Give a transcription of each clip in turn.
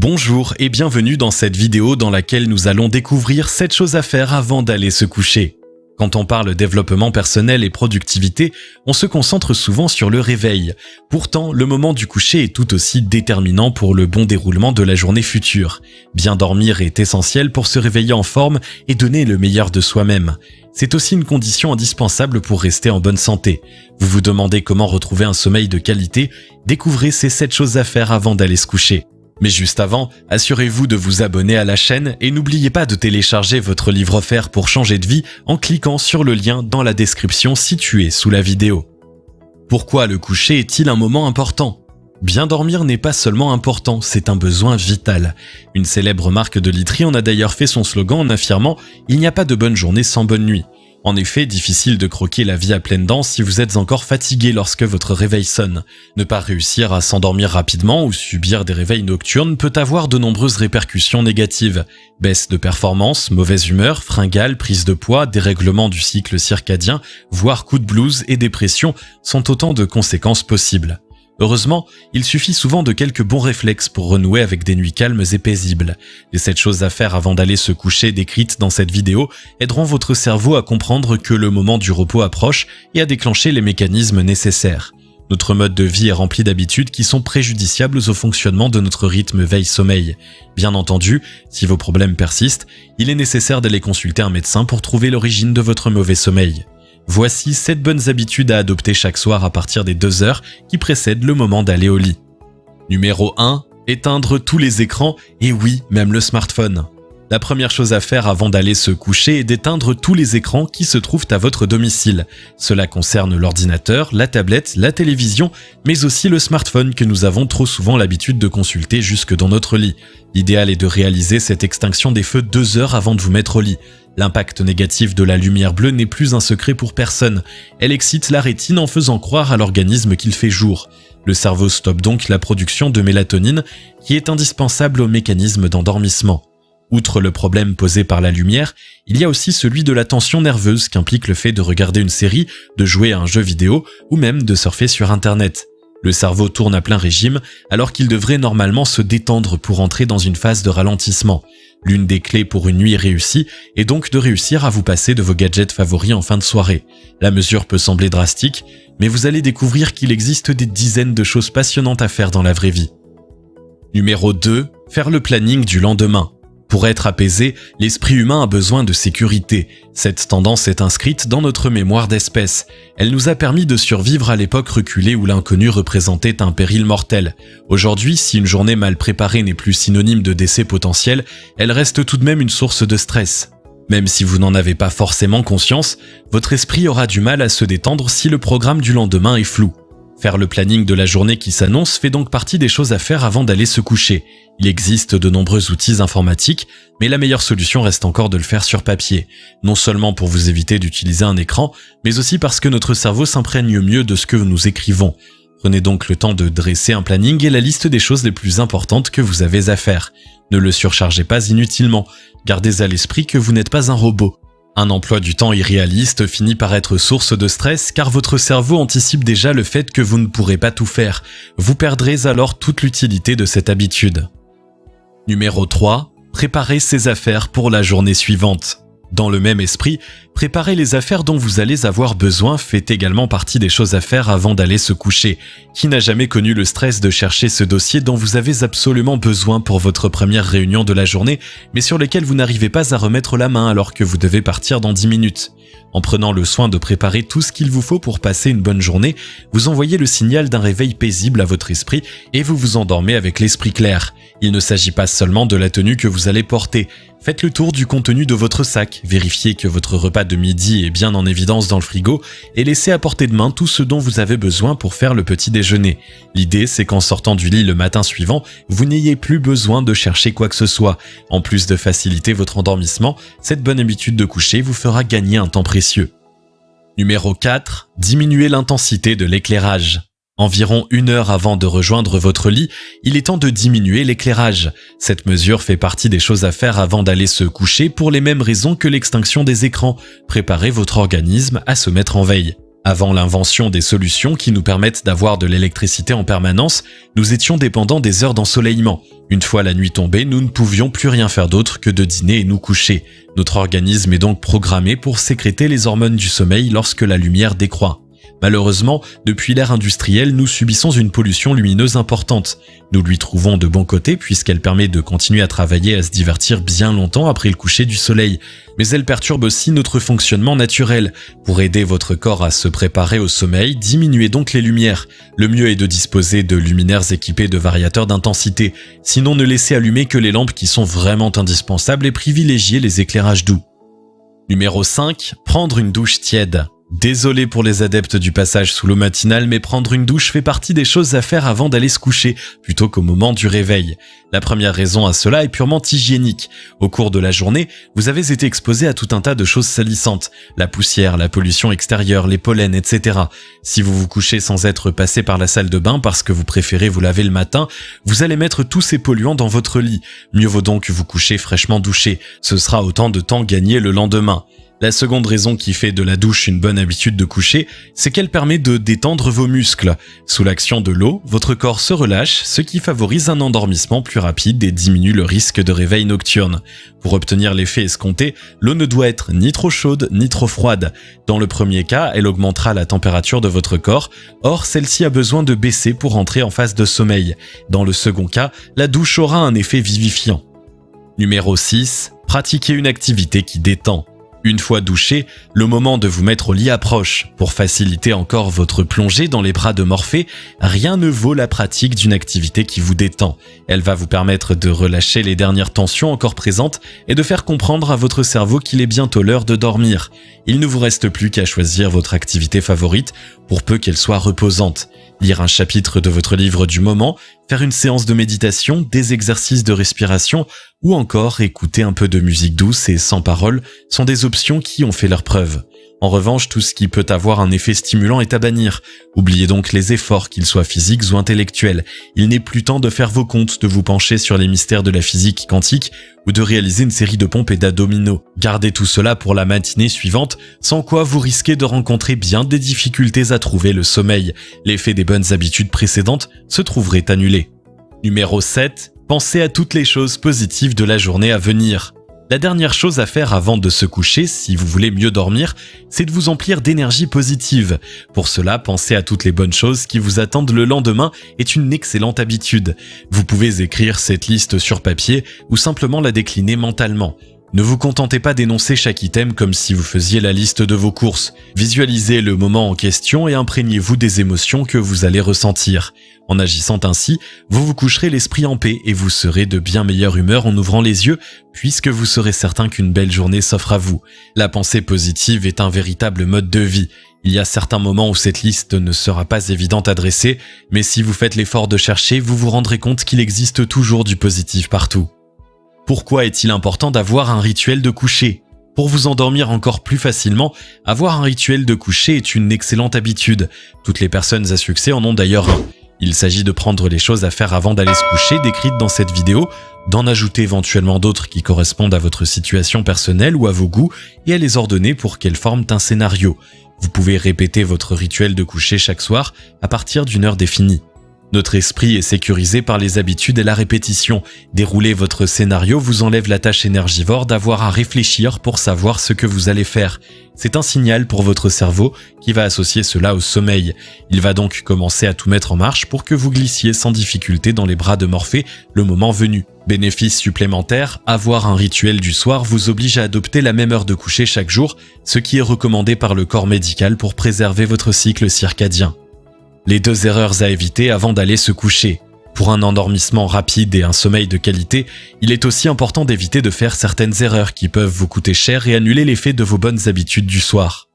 Bonjour et bienvenue dans cette vidéo dans laquelle nous allons découvrir 7 choses à faire avant d'aller se coucher. Quand on parle développement personnel et productivité, on se concentre souvent sur le réveil. Pourtant, le moment du coucher est tout aussi déterminant pour le bon déroulement de la journée future. Bien dormir est essentiel pour se réveiller en forme et donner le meilleur de soi-même. C'est aussi une condition indispensable pour rester en bonne santé. Vous vous demandez comment retrouver un sommeil de qualité? Découvrez ces 7 choses à faire avant d'aller se coucher. Mais juste avant, assurez-vous de vous abonner à la chaîne et n'oubliez pas de télécharger votre livre offert pour changer de vie en cliquant sur le lien dans la description située sous la vidéo. Pourquoi le coucher est-il un moment important? Bien dormir n'est pas seulement important, c'est un besoin vital. Une célèbre marque de literie en a d'ailleurs fait son slogan en affirmant « Il n'y a pas de bonne journée sans bonne nuit ». En effet, difficile de croquer la vie à pleines dents si vous êtes encore fatigué lorsque votre réveil sonne. Ne pas réussir à s'endormir rapidement ou subir des réveils nocturnes peut avoir de nombreuses répercussions négatives. Baisse de performance, mauvaise humeur, fringales, prise de poids, dérèglement du cycle circadien, voire coup de blues et dépression sont autant de conséquences possibles. Heureusement, il suffit souvent de quelques bons réflexes pour renouer avec des nuits calmes et paisibles. Les 7 choses à faire avant d'aller se coucher décrites dans cette vidéo aideront votre cerveau à comprendre que le moment du repos approche et à déclencher les mécanismes nécessaires. Notre mode de vie est rempli d'habitudes qui sont préjudiciables au fonctionnement de notre rythme veille-sommeil. Bien entendu, si vos problèmes persistent, il est nécessaire d'aller consulter un médecin pour trouver l'origine de votre mauvais sommeil. Voici 7 bonnes habitudes à adopter chaque soir à partir des 2 heures qui précèdent le moment d'aller au lit. Numéro 1. Éteindre tous les écrans, et oui, même le smartphone. La première chose à faire avant d'aller se coucher est d'éteindre tous les écrans qui se trouvent à votre domicile. Cela concerne l'ordinateur, la tablette, la télévision, mais aussi le smartphone que nous avons trop souvent l'habitude de consulter jusque dans notre lit. L'idéal est de réaliser cette extinction des feux 2 heures avant de vous mettre au lit. L'impact négatif de la lumière bleue n'est plus un secret pour personne. Elle excite la rétine en faisant croire à l'organisme qu'il fait jour. Le cerveau stoppe donc la production de mélatonine qui est indispensable au mécanisme d'endormissement. Outre le problème posé par la lumière, il y a aussi celui de la tension nerveuse qu'implique le fait de regarder une série, de jouer à un jeu vidéo ou même de surfer sur Internet. Le cerveau tourne à plein régime alors qu'il devrait normalement se détendre pour entrer dans une phase de ralentissement. L'une des clés pour une nuit réussie est donc de réussir à vous passer de vos gadgets favoris en fin de soirée. La mesure peut sembler drastique, mais vous allez découvrir qu'il existe des dizaines de choses passionnantes à faire dans la vraie vie. Numéro 2. Faire le planning du lendemain. Pour être apaisé, l'esprit humain a besoin de sécurité. Cette tendance est inscrite dans notre mémoire d'espèce. Elle nous a permis de survivre à l'époque reculée où l'inconnu représentait un péril mortel. Aujourd'hui, si une journée mal préparée n'est plus synonyme de décès potentiel, elle reste tout de même une source de stress. Même si vous n'en avez pas forcément conscience, votre esprit aura du mal à se détendre si le programme du lendemain est flou. Faire le planning de la journée qui s'annonce fait donc partie des choses à faire avant d'aller se coucher. Il existe de nombreux outils informatiques, mais la meilleure solution reste encore de le faire sur papier. Non seulement pour vous éviter d'utiliser un écran, mais aussi parce que notre cerveau s'imprègne mieux de ce que nous écrivons. Prenez donc le temps de dresser un planning et la liste des choses les plus importantes que vous avez à faire. Ne le surchargez pas inutilement. Gardez à l'esprit que vous n'êtes pas un robot. Un emploi du temps irréaliste finit par être source de stress car votre cerveau anticipe déjà le fait que vous ne pourrez pas tout faire. Vous perdrez alors toute l'utilité de cette habitude. Numéro 3. Préparez ses affaires pour la journée suivante. Dans le même esprit, préparer les affaires dont vous allez avoir besoin fait également partie des choses à faire avant d'aller se coucher. Qui n'a jamais connu le stress de chercher ce dossier dont vous avez absolument besoin pour votre première réunion de la journée, mais sur lequel vous n'arrivez pas à remettre la main alors que vous devez partir dans 10 minutes? En prenant le soin de préparer tout ce qu'il vous faut pour passer une bonne journée, vous envoyez le signal d'un réveil paisible à votre esprit et vous vous endormez avec l'esprit clair. Il ne s'agit pas seulement de la tenue que vous allez porter. Faites le tour du contenu de votre sac, vérifiez que votre repas de midi est bien en évidence dans le frigo et laissez à portée de main tout ce dont vous avez besoin pour faire le petit déjeuner. L'idée, c'est qu'en sortant du lit le matin suivant, vous n'ayez plus besoin de chercher quoi que ce soit. En plus de faciliter votre endormissement, cette bonne habitude de coucher vous fera gagner un temps précieux. Numéro 4. Diminuez l'intensité de l'éclairage. Environ 1 heure avant de rejoindre votre lit, il est temps de diminuer l'éclairage. Cette mesure fait partie des choses à faire avant d'aller se coucher pour les mêmes raisons que l'extinction des écrans. Préparez votre organisme à se mettre en veille. Avant l'invention des solutions qui nous permettent d'avoir de l'électricité en permanence, nous étions dépendants des heures d'ensoleillement. Une fois la nuit tombée, nous ne pouvions plus rien faire d'autre que de dîner et nous coucher. Notre organisme est donc programmé pour sécréter les hormones du sommeil lorsque la lumière décroît. Malheureusement, depuis l'ère industrielle, nous subissons une pollution lumineuse importante. Nous lui trouvons de bons côtés puisqu'elle permet de continuer à travailler et à se divertir bien longtemps après le coucher du soleil. Mais elle perturbe aussi notre fonctionnement naturel. Pour aider votre corps à se préparer au sommeil, diminuez donc les lumières. Le mieux est de disposer de luminaires équipés de variateurs d'intensité. Sinon, ne laissez allumer que les lampes qui sont vraiment indispensables et privilégiez les éclairages doux. Numéro 5. Prendre une douche tiède. Désolé pour les adeptes du passage sous l'eau matinale, mais prendre une douche fait partie des choses à faire avant d'aller se coucher, plutôt qu'au moment du réveil. La première raison à cela est purement hygiénique. Au cours de la journée, vous avez été exposé à tout un tas de choses salissantes. La poussière, la pollution extérieure, les pollens, etc. Si vous vous couchez sans être passé par la salle de bain parce que vous préférez vous laver le matin, vous allez mettre tous ces polluants dans votre lit. Mieux vaut donc vous coucher fraîchement douché. Ce sera autant de temps gagné le lendemain. La seconde raison qui fait de la douche une bonne habitude de coucher, c'est qu'elle permet de détendre vos muscles. Sous l'action de l'eau, votre corps se relâche, ce qui favorise un endormissement plus rapide et diminue le risque de réveil nocturne. Pour obtenir l'effet escompté, l'eau ne doit être ni trop chaude ni trop froide. Dans le premier cas, elle augmentera la température de votre corps, or celle-ci a besoin de baisser pour entrer en phase de sommeil. Dans le second cas, la douche aura un effet vivifiant. Numéro 6. Pratiquez une activité qui détend. Une fois douché, le moment de vous mettre au lit approche. Pour faciliter encore votre plongée dans les bras de Morphée, rien ne vaut la pratique d'une activité qui vous détend. Elle va vous permettre de relâcher les dernières tensions encore présentes et de faire comprendre à votre cerveau qu'il est bientôt l'heure de dormir. Il ne vous reste plus qu'à choisir votre activité favorite, pour peu qu'elle soit reposante. Lire un chapitre de votre livre du moment, faire une séance de méditation, des exercices de respiration ou encore écouter un peu de musique douce et sans parole sont des options qui ont fait leurs preuves. En revanche, tout ce qui peut avoir un effet stimulant est à bannir. Oubliez donc les efforts, qu'ils soient physiques ou intellectuels. Il n'est plus temps de faire vos comptes, de vous pencher sur les mystères de la physique quantique ou de réaliser une série de pompes et d'abdominaux. Gardez tout cela pour la matinée suivante, sans quoi vous risquez de rencontrer bien des difficultés à trouver le sommeil. L'effet des bonnes habitudes précédentes se trouverait annulé. Numéro 7. Pensez à toutes les choses positives de la journée à venir. La dernière chose à faire avant de se coucher, si vous voulez mieux dormir, c'est de vous emplir d'énergie positive. Pour cela, penser à toutes les bonnes choses qui vous attendent le lendemain est une excellente habitude. Vous pouvez écrire cette liste sur papier ou simplement la décliner mentalement. Ne vous contentez pas d'énoncer chaque item comme si vous faisiez la liste de vos courses. Visualisez le moment en question et imprégnez-vous des émotions que vous allez ressentir. En agissant ainsi, vous vous coucherez l'esprit en paix et vous serez de bien meilleure humeur en ouvrant les yeux, puisque vous serez certain qu'une belle journée s'offre à vous. La pensée positive est un véritable mode de vie. Il y a certains moments où cette liste ne sera pas évidente à dresser, mais si vous faites l'effort de chercher, vous vous rendrez compte qu'il existe toujours du positif partout. Pourquoi est-il important d'avoir un rituel de coucher ? Pour vous endormir encore plus facilement, avoir un rituel de coucher est une excellente habitude. Toutes les personnes à succès en ont d'ailleurs un. Il s'agit de prendre les choses à faire avant d'aller se coucher décrites dans cette vidéo, d'en ajouter éventuellement d'autres qui correspondent à votre situation personnelle ou à vos goûts et à les ordonner pour qu'elles forment un scénario. Vous pouvez répéter votre rituel de coucher chaque soir à partir d'une heure définie. Notre esprit est sécurisé par les habitudes et la répétition. Dérouler votre scénario vous enlève la tâche énergivore d'avoir à réfléchir pour savoir ce que vous allez faire. C'est un signal pour votre cerveau qui va associer cela au sommeil. Il va donc commencer à tout mettre en marche pour que vous glissiez sans difficulté dans les bras de Morphée le moment venu. Bénéfice supplémentaire, avoir un rituel du soir vous oblige à adopter la même heure de coucher chaque jour, ce qui est recommandé par le corps médical pour préserver votre cycle circadien. Les 2 erreurs à éviter avant d'aller se coucher. Pour un endormissement rapide et un sommeil de qualité, il est aussi important d'éviter de faire certaines erreurs qui peuvent vous coûter cher et annuler l'effet de vos bonnes habitudes du soir.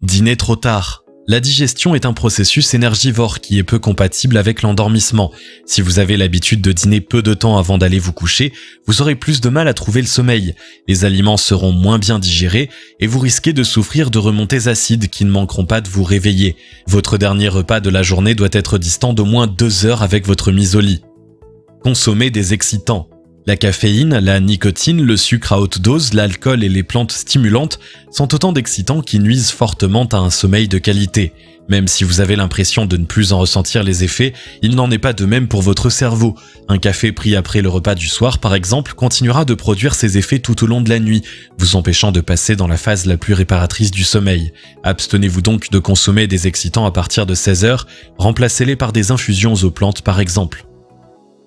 Dîner trop tard. La digestion est un processus énergivore qui est peu compatible avec l'endormissement. Si vous avez l'habitude de dîner peu de temps avant d'aller vous coucher, vous aurez plus de mal à trouver le sommeil. Les aliments seront moins bien digérés et vous risquez de souffrir de remontées acides qui ne manqueront pas de vous réveiller. Votre dernier repas de la journée doit être distant d'au moins 2 heures avec votre mise au lit. Consommer des excitants. La caféine, la nicotine, le sucre à haute dose, l'alcool et les plantes stimulantes sont autant d'excitants qui nuisent fortement à un sommeil de qualité. Même si vous avez l'impression de ne plus en ressentir les effets, il n'en est pas de même pour votre cerveau. Un café pris après le repas du soir, par exemple, continuera de produire ses effets tout au long de la nuit, vous empêchant de passer dans la phase la plus réparatrice du sommeil. Abstenez-vous donc de consommer des excitants à partir de 16 heures, remplacez-les par des infusions aux plantes par exemple.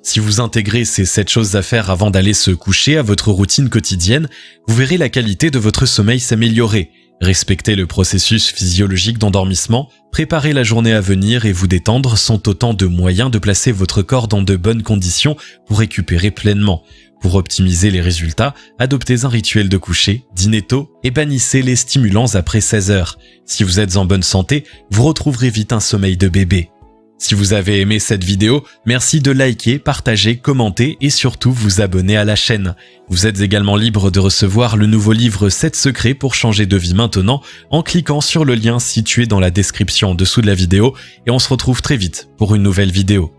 Si vous intégrez ces 7 choses à faire avant d'aller se coucher à votre routine quotidienne, vous verrez la qualité de votre sommeil s'améliorer. Respecter le processus physiologique d'endormissement, préparer la journée à venir et vous détendre sont autant de moyens de placer votre corps dans de bonnes conditions pour récupérer pleinement. Pour optimiser les résultats, adoptez un rituel de coucher, dînez tôt et bannissez les stimulants après 16 heures. Si vous êtes en bonne santé, vous retrouverez vite un sommeil de bébé. Si vous avez aimé cette vidéo, merci de liker, partager, commenter et surtout vous abonner à la chaîne. Vous êtes également libre de recevoir le nouveau livre 7 secrets pour changer de vie maintenant en cliquant sur le lien situé dans la description en dessous de la vidéo et on se retrouve très vite pour une nouvelle vidéo.